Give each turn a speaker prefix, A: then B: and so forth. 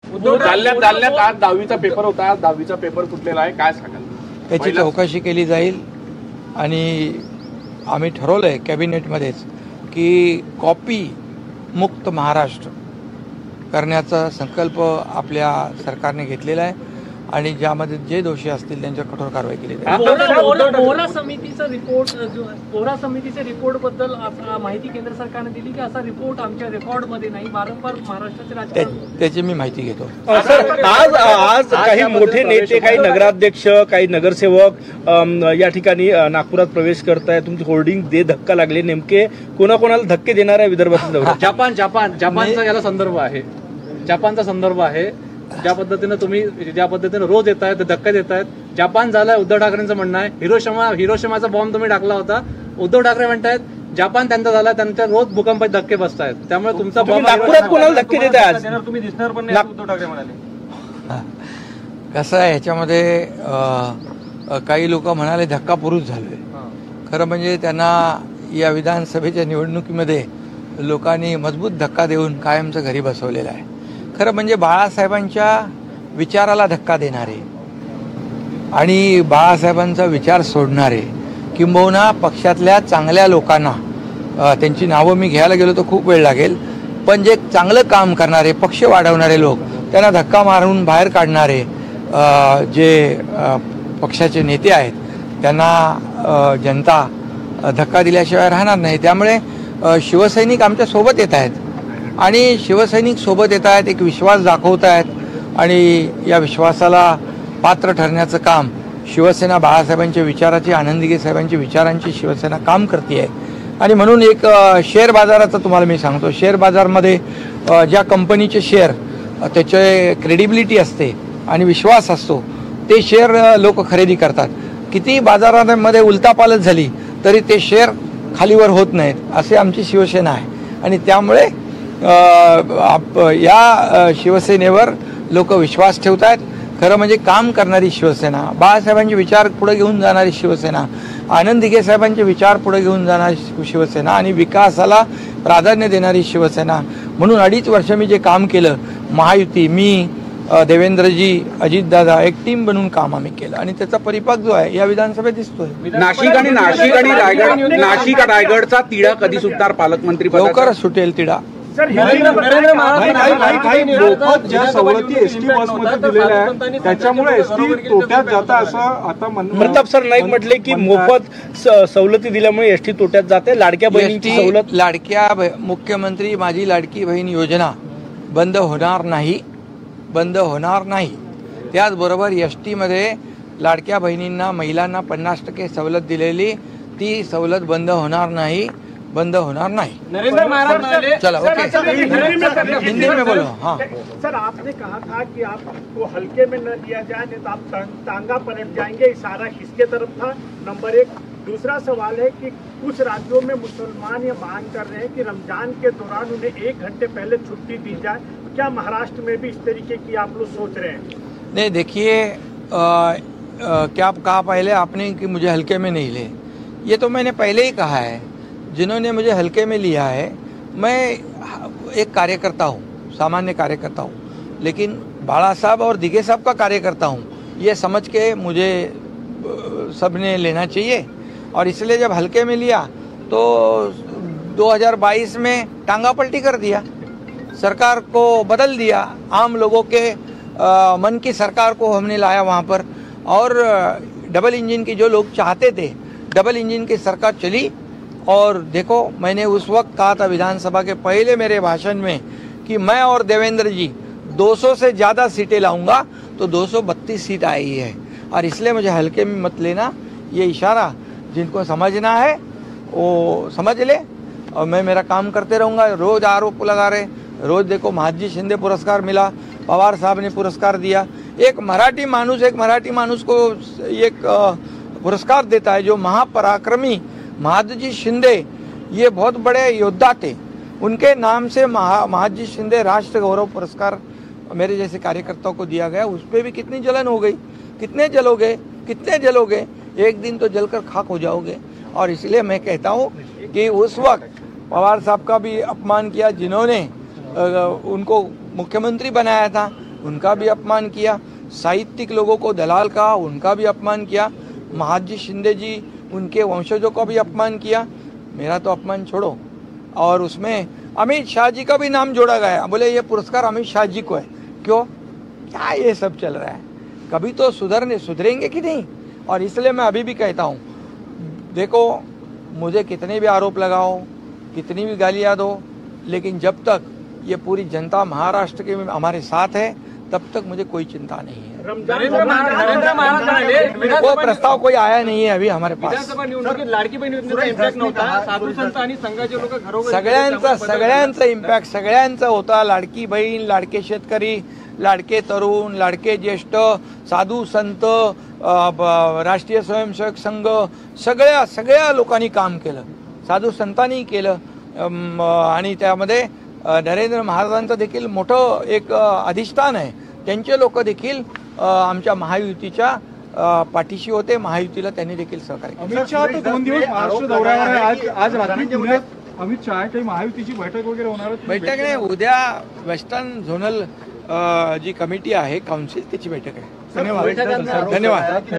A: जालन्यात आज 10वीचा पेपर होता, आज 10वीचा पेपर फुटलेला आहे, काय सांगाल?
B: त्याची चौकशी केली जाईल आणि आम्ही ठरवलंय कॅबिनेटमध्येच की कॉपी मुक्त महाराष्ट्र करण्याचा संकल्प आपल्या सरकारने घेतलेला आहे आणि ज्यामध्ये जे दोषी असतील त्यांच्यावर कठोर कारवाई केली जाईल.
C: बोरा समितीच्या रिपोर्ट बद्दल माहिती केंद्र सरकारने दिली की असा रिपोर्ट आमच्या रेकॉर्डमध्ये नाही, वारंवार महाराष्ट्राचे राजकारण
B: त्याची मी माहिती घेतो.
D: सर, आज काही मोठे नेते, काही नगराध्यक्ष, काही नगरसेवक या ठिकाणी नागपुरात प्रवेश करतायत. तुमची होर्डिंग दे धक्का लागले, नेमके कोणाकोणाला धक्के देणार आहे विदर्भातील दौरा?
A: जपानचा याला संदर्भ आहे, जपानचा संदर्भ आहे. ज्या पद्धतीनं रोज येत आहेत, धक्का देत आहेत. जपान झालाय, उद्धव ठाकरेंचं म्हणणं आहे. हिरोशिमाचा बॉम्ब तुम्ही टाकला होता, उद्धव ठाकरे म्हणतायत जपान त्यांचा झाला, त्यांच्या रोज भूकंपाचे धक्के बसतायत. त्यामुळे तुमचा बॉम्ब
D: नागपुरात कोणाला धक्के देत आहे आज?
A: तुम्ही दिसणार पण नाही, उद्धव ठाकरे म्हणाले.
B: कसं आहे, ह्याच्यामध्ये काही लोक म्हणाले धक्कापुरुष झालोय. खरं म्हणजे त्यांना या विधानसभेच्या निवडणुकीमध्ये लोकांनी मजबूत धक्का देऊन कायमचं घरी बसवलेलं आहे. खरं म्हणजे बाळासाहेबांच्या विचाराला धक्का देणारे आणि बाळासाहेबांचा विचार सोडणारे, किंबहुना पक्षातल्या चांगल्या लोकांना, त्यांची नावं मी घ्यायला गेलो तर खूप वेळ लागेल, पण जे चांगलं काम करणारे, पक्ष वाढवणारे लोक, त्यांना धक्का मारून बाहेर काढणारे जे पक्षाचे नेते आहेत, त्यांना जनता धक्का दिल्याशिवाय राहणार नाही. त्यामुळे शिवसैनिक आमच्या सोबत येत आहेत आणि शिवसैनिक सोबत येत आहेत, एक विश्वास दाखवत आहेत आणि या विश्वासाला पात्र ठरण्याचं काम शिवसेना बाळासाहेबांच्या विचाराची, आनंदीगे साहेबांच्या विचारांची शिवसेना काम करते आहे. आणि म्हणून एक शेअर बाजाराचं तुम्हाला मी सांगतो, शेअर बाजारमध्ये ज्या कंपनीचे शेअर, त्याचे क्रेडिबिलिटी असते आणि विश्वास असतो, ते शेअर लोक खरेदी करतात. किती बाजारामध्ये उलथापालथ झाली तरी ते शेअर खालीवर होत नाहीत, असे आमची शिवसेना आहे. आणि त्यामुळे या शिवसेनेवर लोक विश्वास ठेवत आहेत. खरं म्हणजे काम करणारी शिवसेना, बाळासाहेबांचे विचार पुढे घेऊन जाणारी शिवसेना, आनंद दिघे साहेबांचे विचार पुढे घेऊन जाणारी शिवसेना आणि विकासाला प्राधान्य देणारी शिवसेना. म्हणून 2.5 वर्ष मी जे काम केलं, महायुती, मी, देवेंद्रजी, अजितदादा, एक टीम बनवून काम आम्ही केलं आणि त्याचा परिपाक जो आहे या विधानसभेत दिसतोय.
D: नाशिक रायगडचा तिढा कधी सुटणार? पालकमंत्री
B: लवकरच सुटेल तिढा.
E: ज्या सवलती एसटी बसमध्ये दिलेल्या आहेत त्याच्यामुळे एसटी तोट्यात जाता असं आता
D: प्रताप सर नाईक म्हटले की मोफत सवलती दिल्यामुळे एसटी तोट्यात जाते. लाडक्या बहिणीची सवलत,
B: मुख्यमंत्री माझी लाडकी बहीण योजना बंद होणार नाही, बंद होणार नाही. त्याचबरोबर एसटीमध्ये लाडक्या बहिणींना, महिलांना 50% सवलत दिलेली, ती सवलत बंद होणार नाही, बंद होणार नाही.
C: नरेंद्र महाराज,
B: चलो ओके, हिंदी में बोलो. हाँ
F: सर, आपने कहा था कि आपको हल्के में न लिया जाए, नहीं तो आप टांगा पलट जाएंगे, इशारा किसके तरफ था? नंबर 1. दूसरा सवाल है कि कुछ राज्यों में मुसलमान ये मांग कर रहे हैं कि रमजान के दौरान उन्हें 1 घंटे पहले छुट्टी दी जाए. क्या महाराष्ट्र में भी इस तरीके की आप लोग सोच रहे हैं?
B: नहीं, देखिए, क्या कहा पहले आपने कि मुझे हल्के में नहीं ले, ये तो मैंने पहले ही कहा है. जिन्होंने मुझे हल्के में लिया है, मैं एक कार्यकर्ता हूँ, सामान्य कार्यकर्ता हूँ, लेकिन बाला साहब और दिघे साहब का कार्यकर्ता हूँ, ये समझ के मुझे सबने लेना चाहिए. और इसलिए जब हल्के में लिया तो 2022 में टांगा पलटी कर दिया, सरकार को बदल दिया, आम लोगों के मन की सरकार को हमने लाया वहाँ पर. और डबल इंजन की जो लोग चाहते थे, डबल इंजन की सरकार चली. और देखो, मैंने उस वक्त कहा था विधानसभा के पहले मेरे भाषण में कि मैं और देवेंद्र जी 200 से ज़्यादा सीटें लाऊंगा, तो 232 सीट आई है. और इसलिए मुझे हल्के में मत लेना. ये इशारा जिनको समझना है वो समझ ले, और मैं मेरा काम करते रहूँगा. रोज़ आरोप लगा रहे, रोज़ देखो महादजी शिंदे पुरस्कार मिला, पवार साहब ने पुरस्कार दिया. एक मराठी माणूस को एक पुरस्कार देता है, जो महापराक्रमी महादजी शिंदे, ये बहुत बड़े योद्धा थे, उनके नाम से महादजी शिंदे राष्ट्र गौरव पुरस्कार मेरे जैसे कार्यकर्ताओं को दिया गया. उस पर भी कितनी जलन हो गई, कितने जलोगे, एक दिन तो जलकर खाक हो जाओगे. और इसलिए मैं कहता हूँ कि उस वक्त पवार साहब का भी अपमान किया, जिन्होंने उनको मुख्यमंत्री बनाया था. उनका भी अपमान किया, साहित्यिक लोगों को दलाल कहा, उनका भी अपमान किया, महाजी शिंदे जी उनके वंशजों का भी अपमान किया। मेरा तो अपमान छोड़ो, और उसमें अमित शाह जी का भी नाम जोड़ा गया। बोले ये पुरस्कार अमित शाह जी को है। क्यों? क्या ये सब चल रहा है? कभी तो सुधरेंगे कि नहीं? और इसलिए मैं अभी भी कहता हूँ, देखो मुझे कितने भी आरोप लगाओ, कितनी भी गालियाँ दो, लेकिन जब तक ये पूरी जनता महाराष्ट्र के हमारे साथ है तब तक मुझे कोई चिंता नहीं है।
C: नरेंद्र महाराज
B: वो प्रस्ताव कोई आया नहीं है अभी हमारे पास।
C: विधानसभा निवडणुकीत लाडकी बहीण योजनेचा इम्पॅक्ट नव्हता, साधू संत आणि संघाचे लोक घरोघरी
B: सगळ्यांचा इम्पॅक्ट सगळ्यांचा होता। लाडकी बहीण, लाडके शेतकरी, लाडके तरुण, लाडके ज्येष्ठ, साधू संत, राष्ट्रीय स्वयंसेवक संघ, सगळ्या लोकांनी काम केलं, साधू संतांनी केलं, आणि त्यामध्ये नरेंद्र महाराजांचं देखील मोठं एक अधिष्ठान आहे। त्यांचे लोक देखील आमच्या महायुतीच्या पाठीशी होते, महायुतीला त्यांनी देखील सहकार्य केलं।
E: अमित शहा तो 2 दिवस महाराष्ट्र दौऱ्यावर आहे। आज रात्री पुण्यात अमित शहा काही महायुतीची बैठक वगैरे होणार आहे?
B: बैठक नाही, उद्या वेस्टर्न झोनल जी कमिटी आहे काउन्सिल त्याची बैठक आहे।
E: धन्यवाद.
B: धन्यवाद।